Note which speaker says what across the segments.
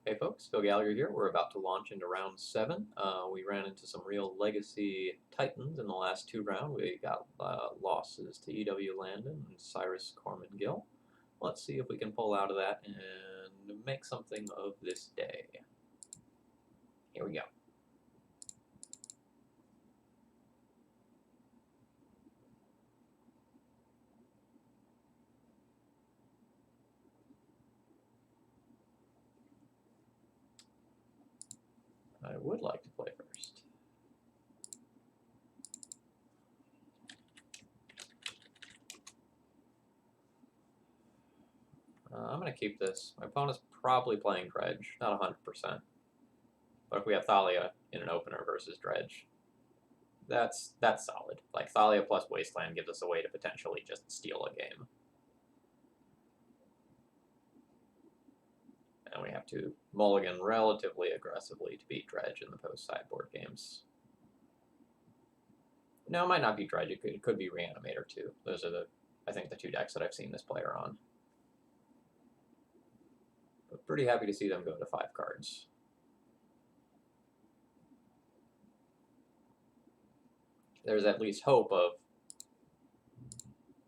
Speaker 1: Hey folks, Phil Gallagher here. We're about to launch into round 7. We ran into some real legacy titans in the last 2 rounds. We got losses to E.W. Landon and Cyrus Corman Gill. Let's see if we can pull out of that and make something of this day. Here we go. I would like to play first. I'm going to keep this. My opponent's probably playing Dredge, not 100%. But if we have Thalia in an opener versus Dredge, that's solid. Like, Thalia plus Wasteland gives us a way to potentially just steal a game. And we have to mulligan relatively aggressively to beat Dredge in the post-sideboard games. No, it might not be Dredge. It could be Reanimator, too. Those are, I think, the 2 decks that I've seen this player on. But pretty happy to see them go to 5 cards. There's at least hope of,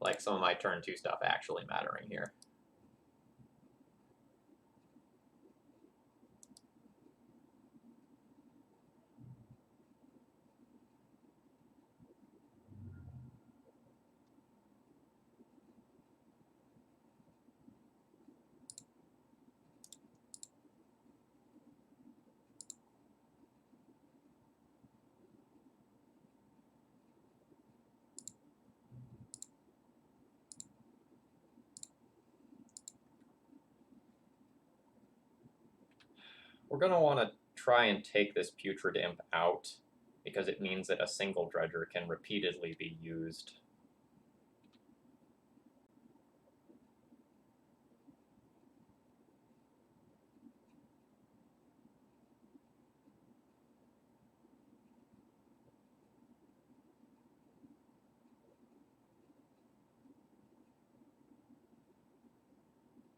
Speaker 1: like, some of my turn 2 stuff actually mattering here. We're going to want to try and take this Putrid Imp out, because it means that a single Dredger can repeatedly be used.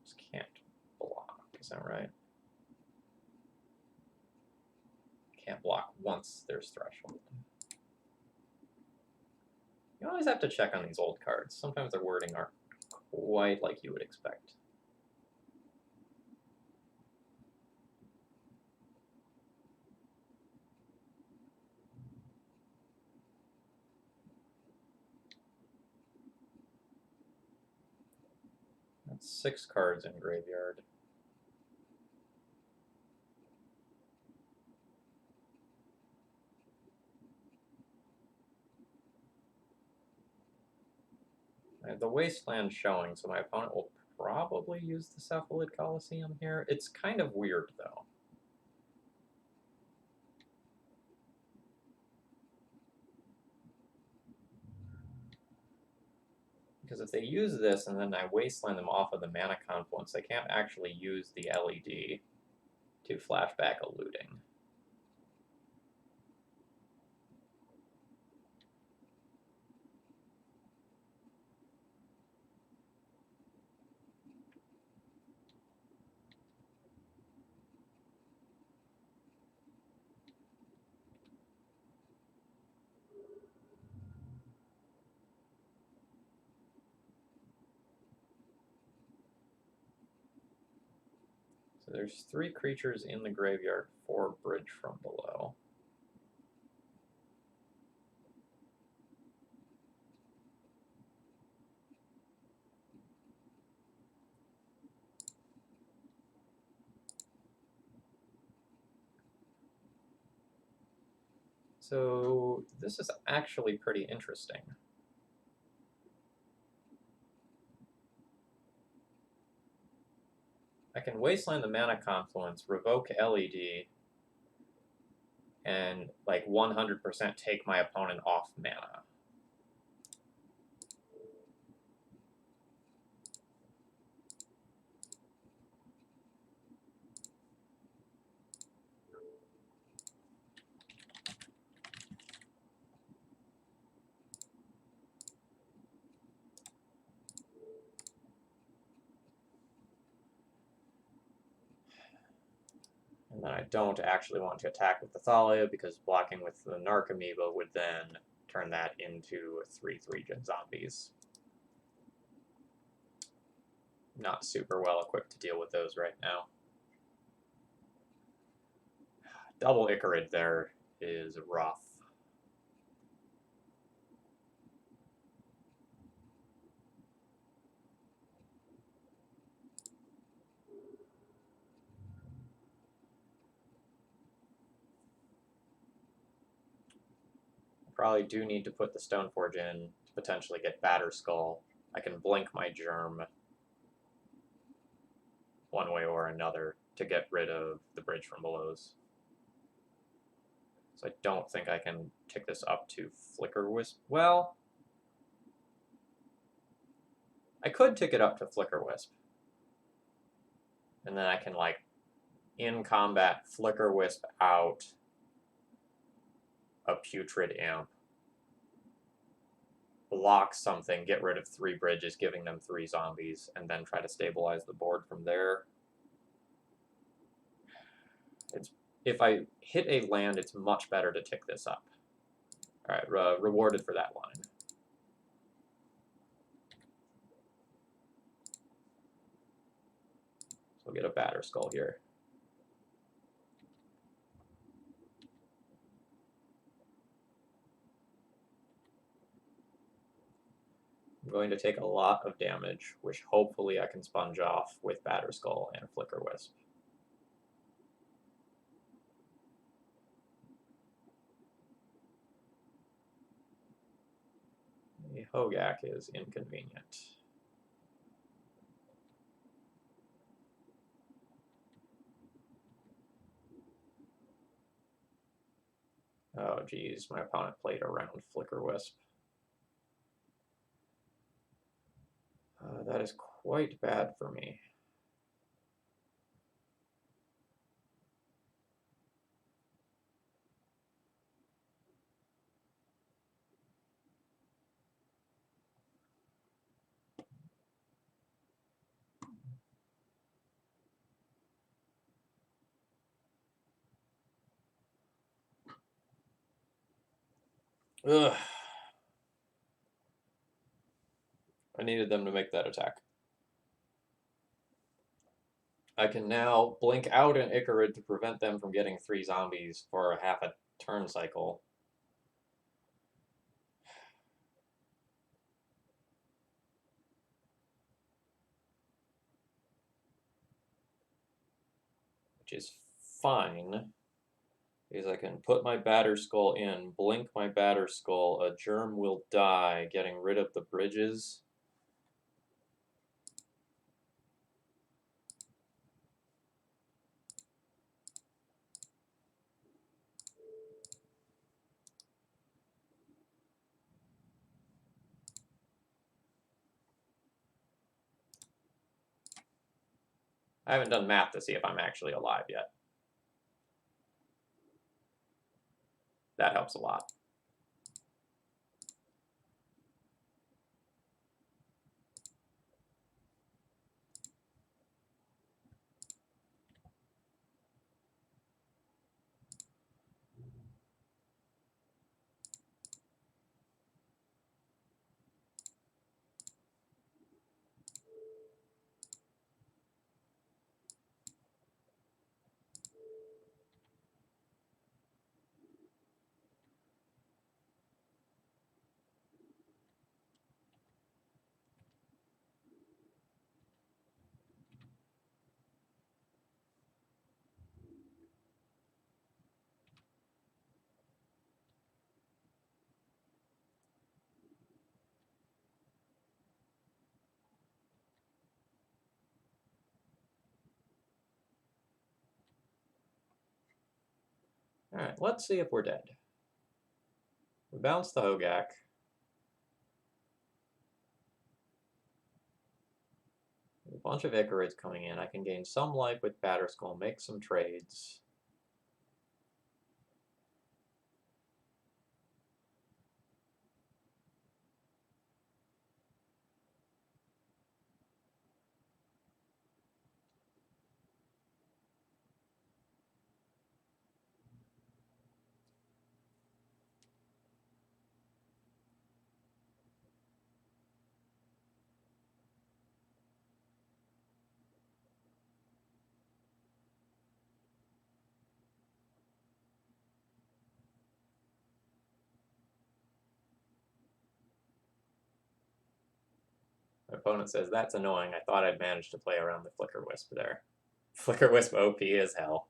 Speaker 1: Just can't block, is that right? Can't block once there's Threshold. You always have to check on these old cards. Sometimes their wording aren't quite like you would expect. That's 6 cards in graveyard. I have the Wasteland showing, so my opponent will probably use the Cephalid Coliseum here. It's kind of weird, though. Because if they use this and then I Wasteland them off of the Mana Confluence, they can't actually use the LED to flashback a looting. So there's 3 creatures in the graveyard, 4 Bridge from below. So this is actually pretty interesting. I can Wasteland the Mana Confluence, revoke LED, and like 100% take my opponent off mana. And then I don't actually want to attack with the Thalia because blocking with the Narc Amoeba would then turn that into 3/3 zombies. Not super well equipped to deal with those right now. Double Icarid there is rough. Probably do need to put the Stoneforge in to potentially get Batterskull. I can blink my Germ one way or another to get rid of the Bridge from Below's. So I don't think I can tick this up to Flicker Wisp. Well, I could tick it up to Flicker Wisp. And then I can, like, in combat, Flicker Wisp out a Putrid Imp. Block something, get rid of 3 bridges, giving them 3 zombies, and then try to stabilize the board from there. If I hit a land, it's much better to tick this up. Alright, rewarded for that line. So we'll get a Batterskull here. I'm going to take a lot of damage, which hopefully I can sponge off with Batterskull and Flicker Wisp. The Hogak is inconvenient. Oh geez, my opponent played around Flicker Wisp. That is quite bad for me. Ugh. I needed them to make that attack. I can now blink out an Icarid to prevent them from getting 3 zombies for half a turn cycle. Which is fine, because I can put my Batterskull in, blink my Batterskull, a Germ will die, getting rid of the bridges. I haven't done math to see if I'm actually alive yet. That helps a lot. Alright, let's see if we're dead. We bounce the Hogak. A bunch of Icarids coming in. I can gain some life with Batterskull, make some trades. opponent says, that's annoying. I thought I'd managed to play around the Flicker Wisp there. Flicker Wisp OP as hell.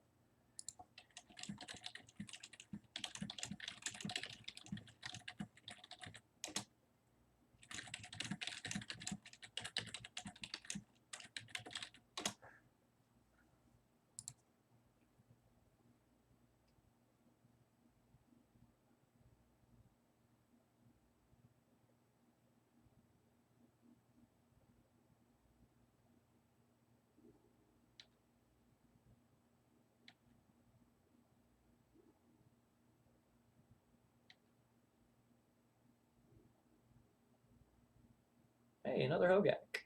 Speaker 1: Hey, another Hogak.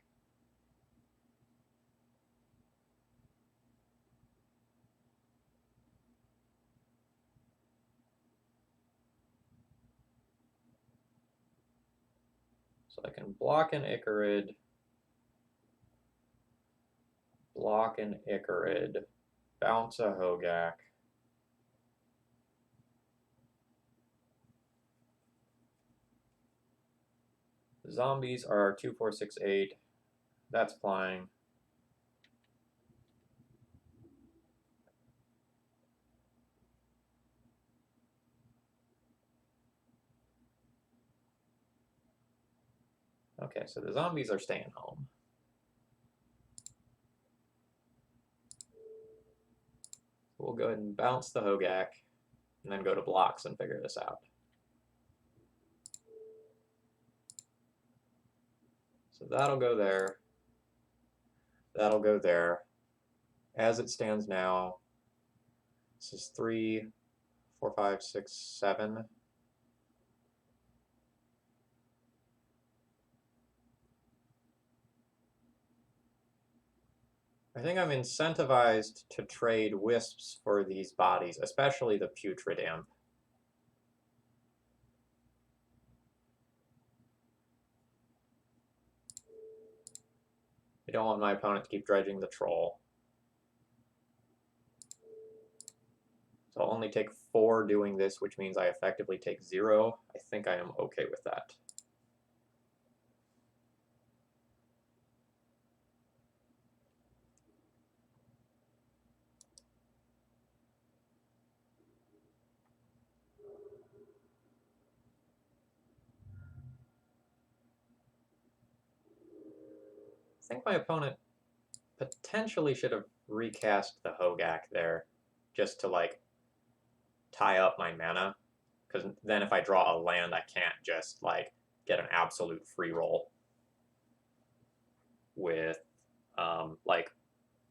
Speaker 1: So I can block an Icarid, bounce a Hogak. Zombies are 2, 4, 6, 8. That's flying. Okay, so the zombies are staying home. We'll go ahead and bounce the Hogak, and then go to blocks and figure this out. So that'll go there. That'll go there. As it stands now, this is 3, 4, 5, 6, 7. I think I'm incentivized to trade wisps for these bodies, especially the Putrid Imp. I don't want my opponent to keep dredging the troll. So I'll only take 4 doing this, which means I effectively take 0. I think I am okay with that. I think my opponent potentially should have recast the Hogak there, just to, like, tie up my mana. Because then if I draw a land, I can't just, like, get an absolute free roll with, like,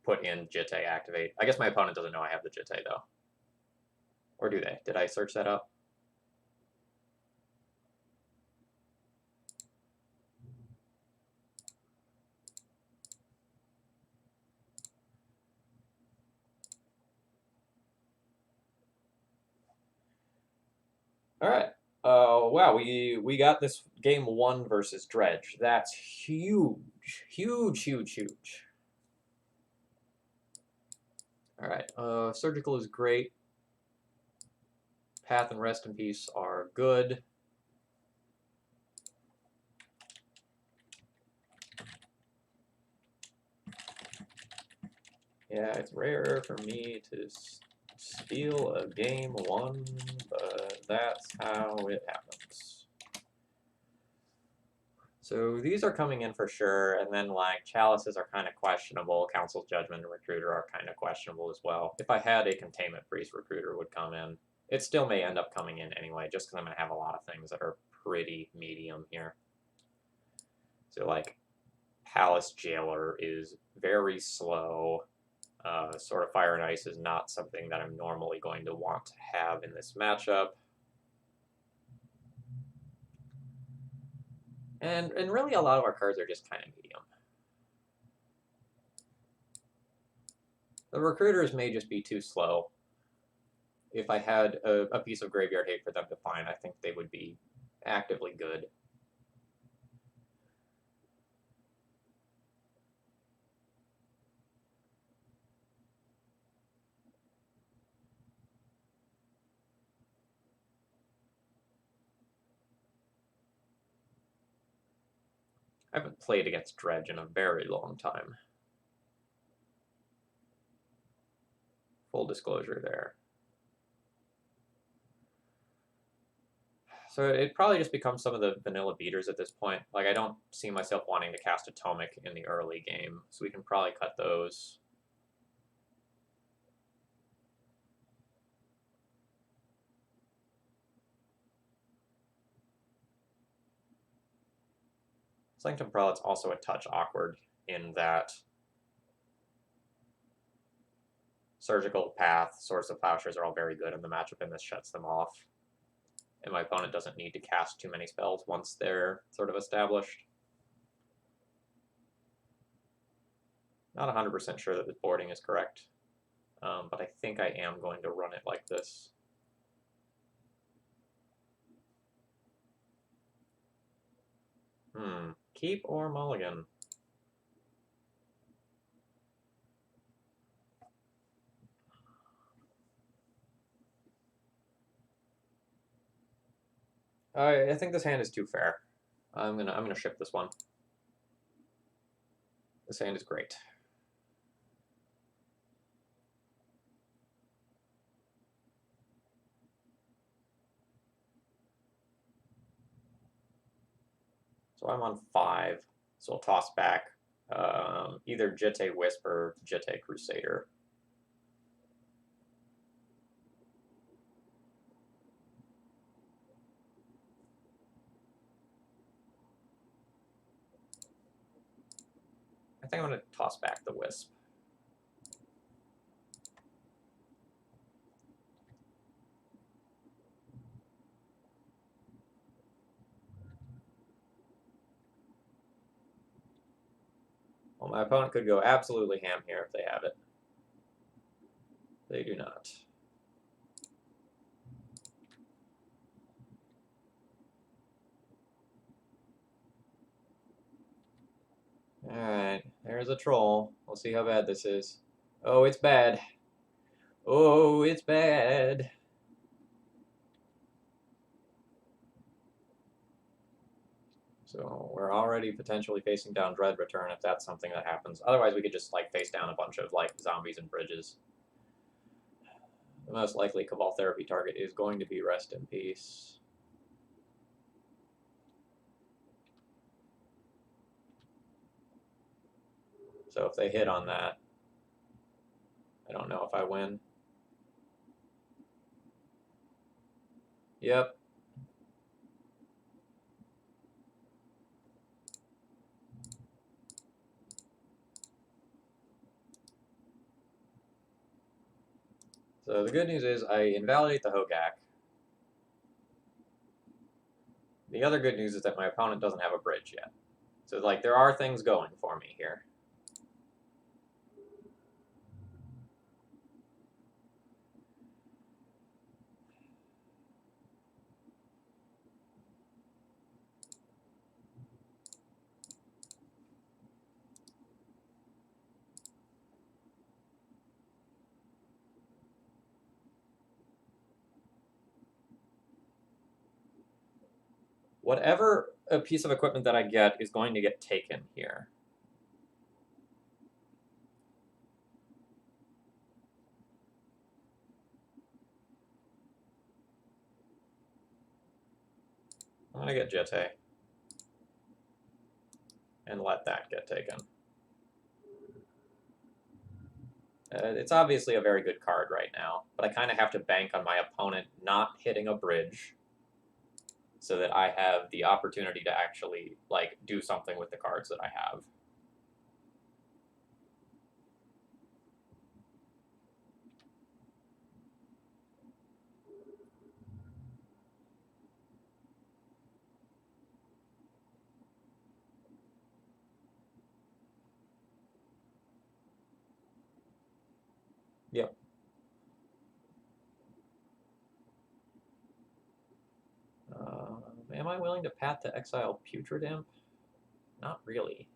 Speaker 1: put in Jitte activate. I guess my opponent doesn't know I have the Jitte, though. Or do they? Did I search that up? All right. Wow, we got this game 1 versus Dredge. That's huge. Huge, huge, huge. All right. Surgical is great. Path and Rest in Peace are good. Yeah, it's rare for me to steal a game 1, but that's how it happens. So these are coming in for sure, and then like Chalices are kind of questionable, Council's Judgment and Recruiter are kind of questionable as well. If I had a Containment Priest, Recruiter would come in. It still may end up coming in anyway, just because I'm going to have a lot of things that are pretty medium here. So like Palace Jailer is very slow. Sort of Fire and Ice is not something that I'm normally going to want to have in this matchup. And really a lot of our cards are just kind of medium. The Recruiters may just be too slow. If I had a piece of Graveyard Hate for them to find, I think they would be actively good. I haven't played against Dredge in a very long time. Full disclosure there. So it probably just becomes some of the vanilla beaters at this point. Like, I don't see myself wanting to cast Atomic in the early game, so we can probably cut those. Sanctum Prelate's also a touch awkward in that Surgical Path, Swords of Plowshares are all very good in the matchup, and this shuts them off. And my opponent doesn't need to cast too many spells once they're sort of established. Not 100% sure that this boarding is correct, but I think I am going to run it like this. Keep or mulligan? I think this hand is too fair. I'm gonna ship this one. This hand is great. So I'm on 5, so I'll toss back either Jete Wisp or Jete Crusader. I think I'm going to toss back the Wisp. Well, my opponent could go absolutely ham here if they have it. They do not. Alright, there's a troll. We'll see how bad this is. Oh, it's bad. Oh, it's bad. So we're already potentially facing down Dread Return if that's something that happens. Otherwise, we could just like face down a bunch of like zombies and bridges. The most likely Cabal Therapy target is going to be Rest in Peace. So if they hit on that, I don't know if I win. Yep. So the good news is I invalidate the Hogak. The other good news is that my opponent doesn't have a bridge yet. So like there are things going for me here. Whatever a piece of equipment that I get is going to get taken here. I'm going to get Jete and let that get taken. It's obviously a very good card right now, but I kind of have to bank on my opponent not hitting a bridge so that I have the opportunity to actually like do something with the cards that I have. Yep. Am I willing to path to exile Putrid Imp? Not really.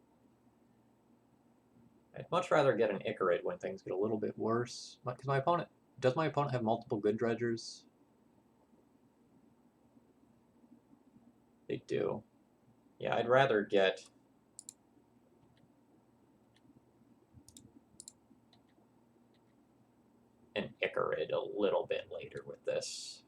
Speaker 1: I'd much rather get an Icarid when things get a little bit worse. Because my opponent... Does my opponent have multiple good dredgers? They do. Yeah, I'd rather get Icarid a little bit later with this.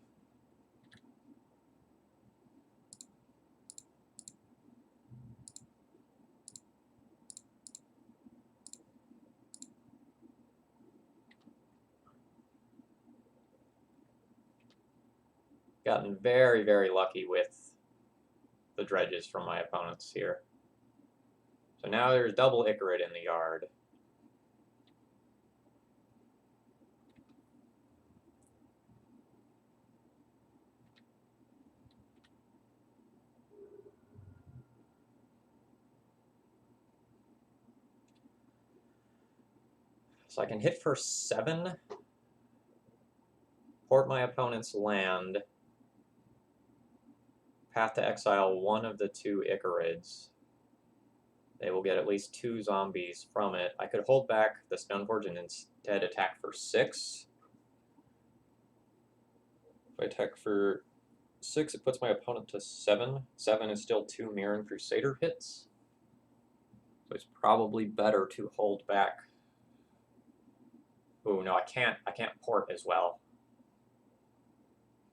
Speaker 1: Gotten very, very lucky with the dredges from my opponents here. So now there's double Icarid in the yard. So I can hit for 7, port my opponent's land, path to exile one of the 2 Icarids. They will get at least 2 zombies from it. I could hold back the Stoneforge and instead attack for 6. If I attack for 6, it puts my opponent to 7. 7 is still 2 Mirren Crusader hits. So it's probably better to hold back. Oh no, I can't port as well.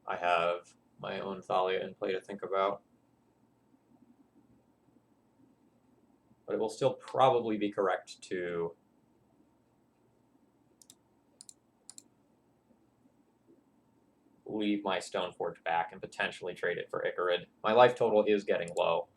Speaker 1: I have my own Thalia in play to think about. But it will still probably be correct to leave my Stoneforge back and potentially trade it for Icarid. My life total is getting low.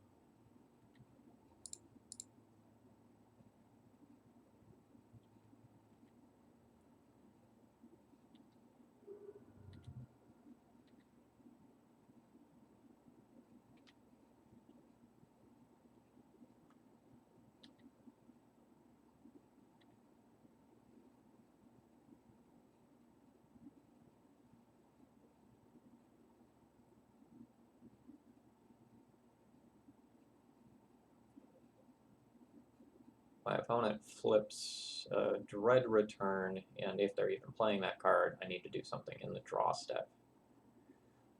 Speaker 1: My opponent flips Dread Return, and if they're even playing that card, I need to do something in the draw step.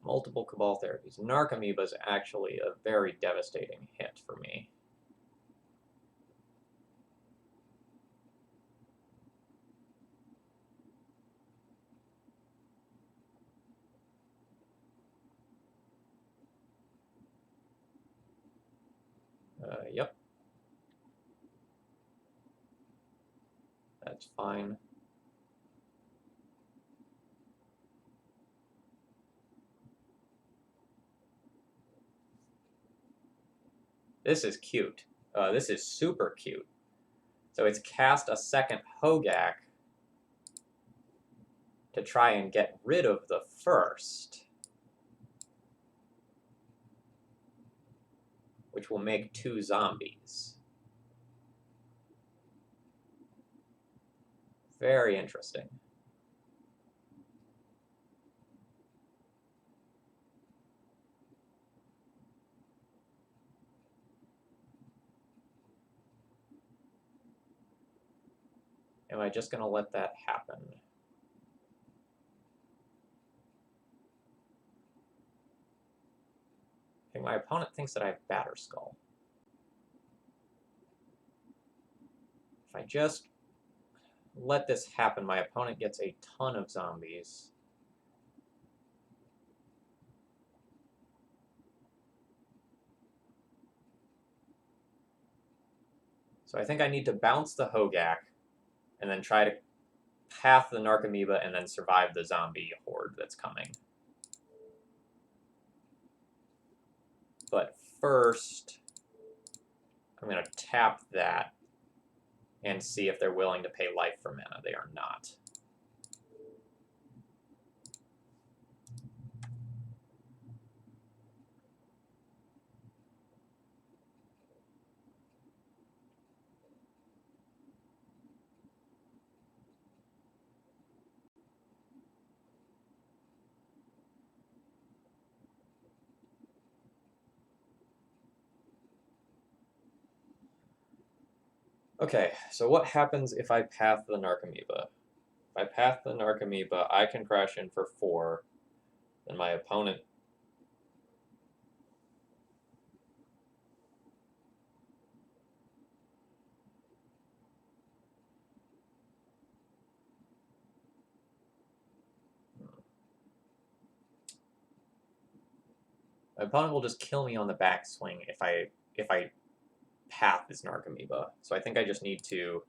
Speaker 1: Multiple Cabal therapies. Narcomoeba is actually a very devastating hit for me. Yep. That's fine. This is cute. This is super cute. So it's cast a second Hogak to try and get rid of the first, which will make 2 zombies. Very interesting. Am I just going to let that happen? I think my opponent thinks that I have Batterskull. If I just let this happen, my opponent gets a ton of zombies. So I think I need to bounce the Hogak and then try to path the Narcomoeba and then survive the zombie horde that's coming. But first, I'm going to tap that and see if they're willing to pay life for mana. They are not. Okay, so what happens if I path the Narcomoeba? If I path the Narcomoeba, I can crash in for 4, then my opponent... My opponent will just kill me on the backswing if I path this Narcomoeba. So I think I just need to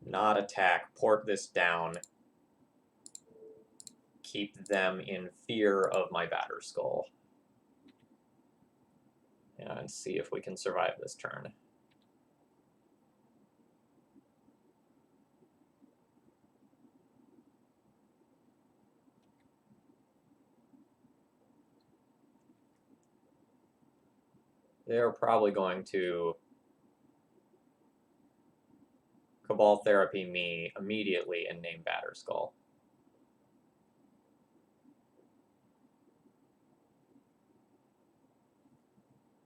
Speaker 1: not attack, port this down, keep them in fear of my batter skull, and see if we can survive this turn. They're probably going to Cabal Therapy me immediately and name Batter Skull.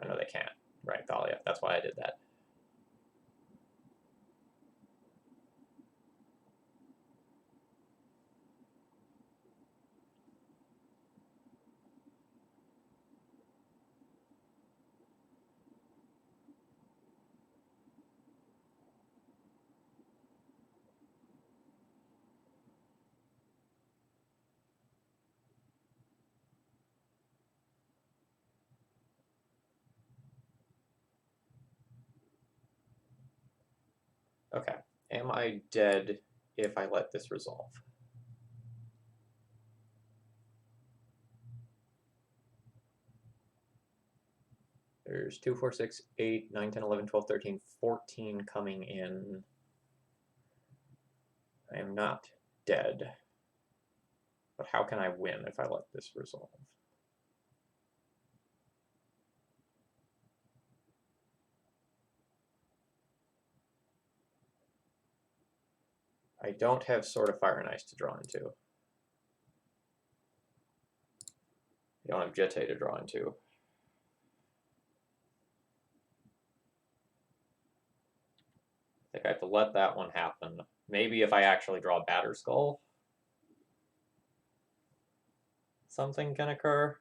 Speaker 1: I know they can't. Right, Thalia. That's why I did that. Okay. Am I dead if I let this resolve? There's 2, 4, 6, 8, 9, 10, 11, 12, 13, 14 coming in. I am not dead. But how can I win if I let this resolve? I don't have Sword of Fire and Ice to draw into. I don't have Jete to draw into. I think I have to let that one happen. Maybe if I actually draw Batter Skull, something can occur.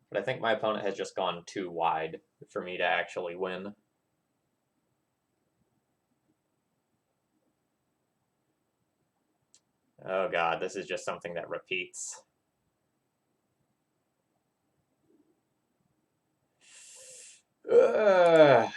Speaker 1: But I think my opponent has just gone too wide for me to actually win. Oh god, this is just something that repeats. Ugh.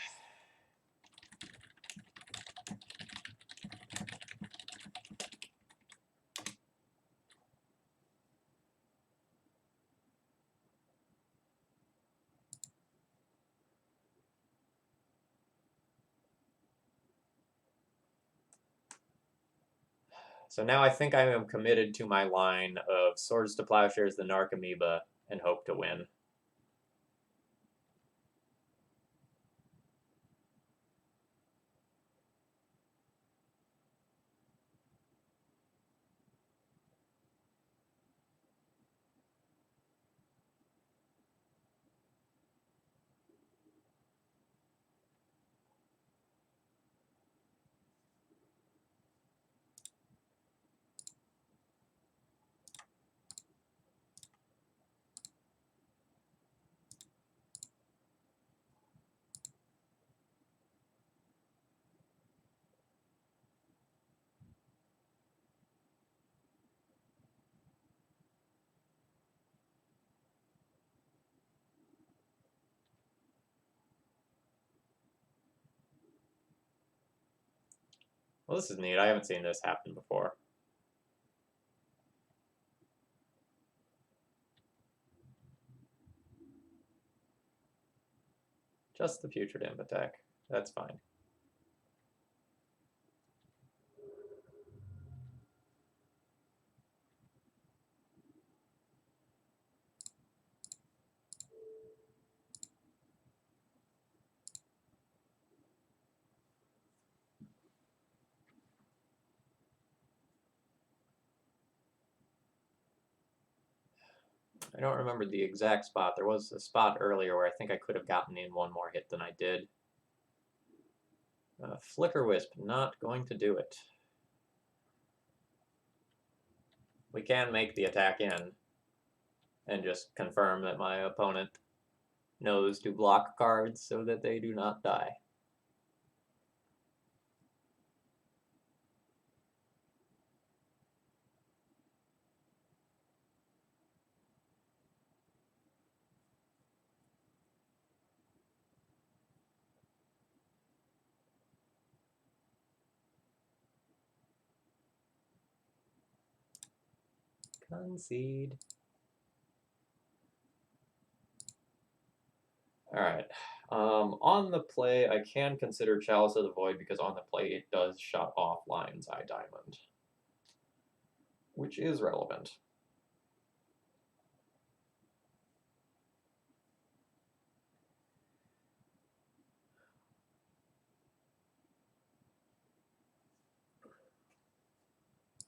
Speaker 1: So now I think I am committed to my line of Swords to Plowshares, the Narcomoeba, and hope to win. Well, this is neat. I haven't seen this happen before. Just the Putrid Imp attack. That's fine. I don't remember the exact spot. There was a spot earlier where I think I could have gotten in one more hit than I did. Flicker Wisp, not going to do it. We can make the attack in and just confirm that my opponent knows to block cards so that they do not die. Concede. Alright. On the play, I can consider Chalice of the Void because on the play it does shut off Lion's Eye Diamond, which is relevant.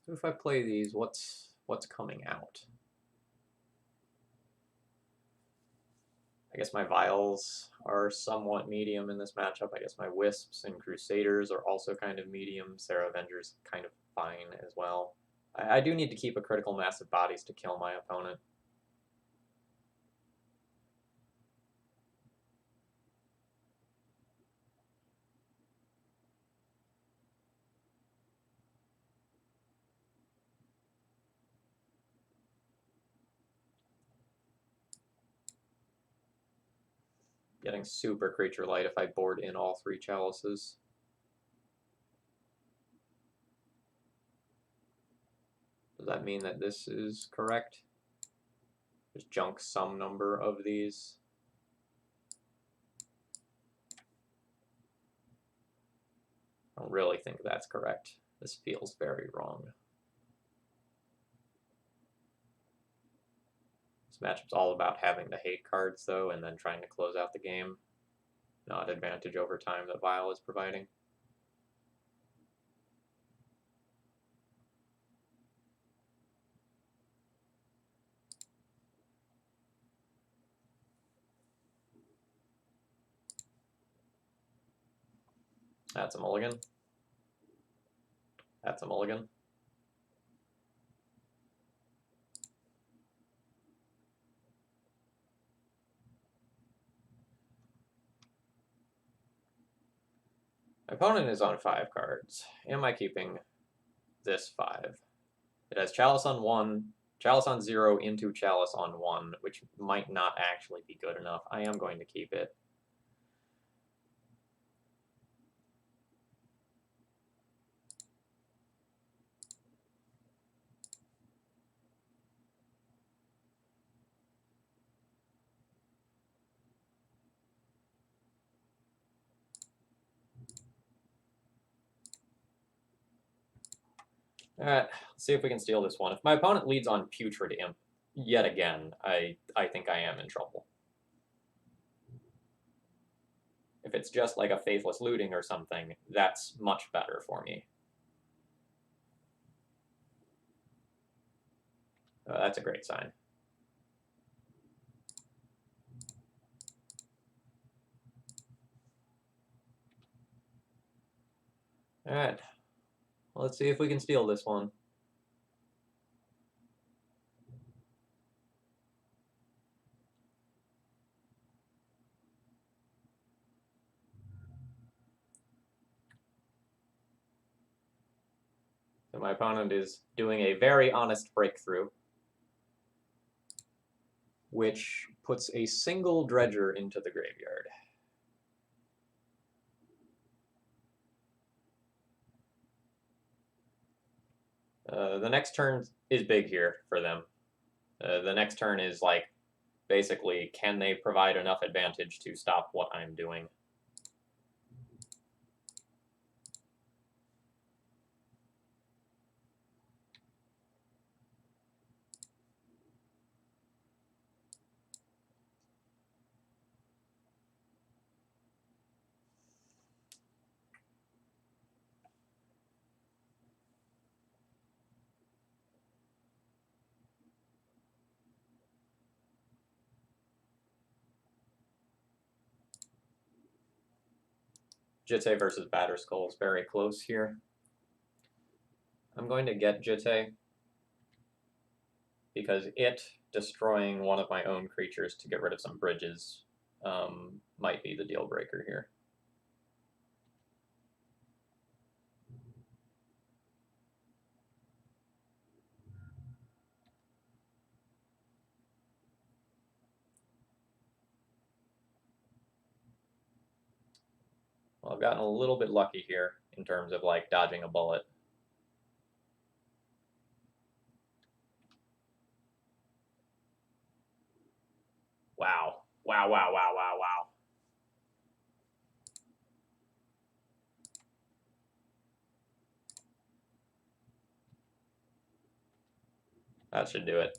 Speaker 1: So if I play these, what's coming out? I guess my Vials are somewhat medium in this matchup. I guess my Wisps and Crusaders are also kind of medium. Sarah Avenger's kind of fine as well. I do need to keep a critical mass of bodies to kill my opponent. Getting super creature light if I board in all 3 chalices. Does that mean that this is correct? Just junk some number of these. I don't really think that's correct. This feels very wrong. This matchup's all about having the hate cards, though, and then trying to close out the game. Not advantage over time that Vial is providing. That's a mulligan. That's a mulligan. My opponent is on 5 cards. Am I keeping this 5? It has Chalice on 1, Chalice on 0 into Chalice on 1, which might not actually be good enough. I am going to keep it. Alright, let's see if we can steal this one. If my opponent leads on Putrid Imp yet again, I think I am in trouble. If it's just like a Faithless Looting or something, that's much better for me. That's a great sign. Alright, let's see if we can steal this one. So my opponent is doing a very honest breakthrough, which puts a single Dredger into the graveyard. The next turn is big here for them. The next turn is like, basically, can they provide enough advantage to stop what I'm doing? Jitte versus Batterskull is very close here. I'm going to get Jitte because it destroying one of my own creatures to get rid of some bridges might be the deal breaker here. Well, I've gotten a little bit lucky here in terms of like dodging a bullet. Wow. Wow, wow, wow, wow, wow. That should do it.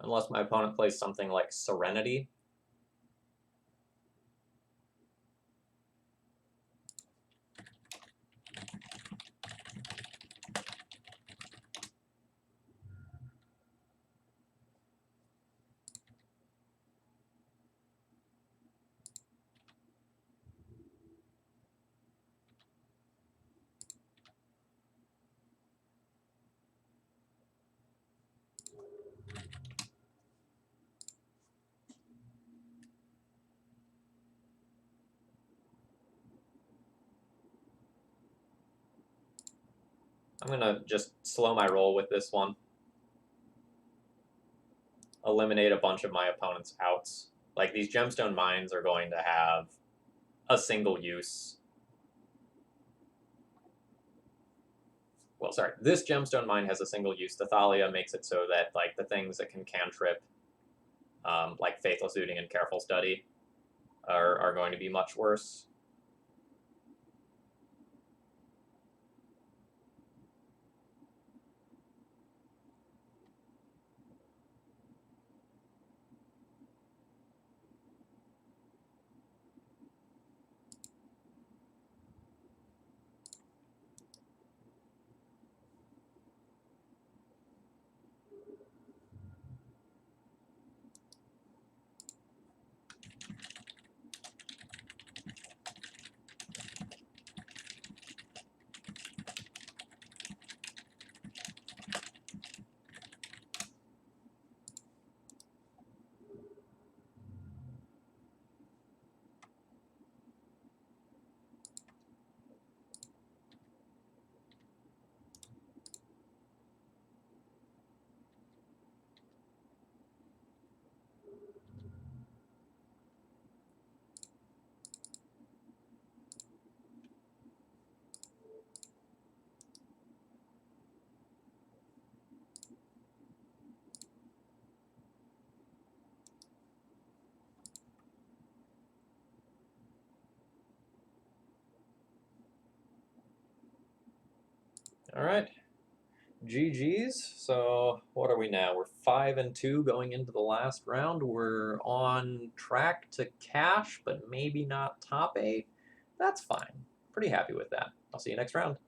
Speaker 1: Unless my opponent plays something like Serenity. I'm going to just slow my roll with this one. Eliminate a bunch of my opponent's outs. Like, these gemstone mines are going to have a single use. Well, sorry, this gemstone mine has a single use. The Thalia makes it so that, like, the things that can cantrip, like Faithless Looting and Careful Study, are going to be much worse. All right. GG's. So what are we now? We're 5-2 going into the last round. We're on track to cash, but maybe not top 8. That's fine. Pretty happy with that. I'll see you next round.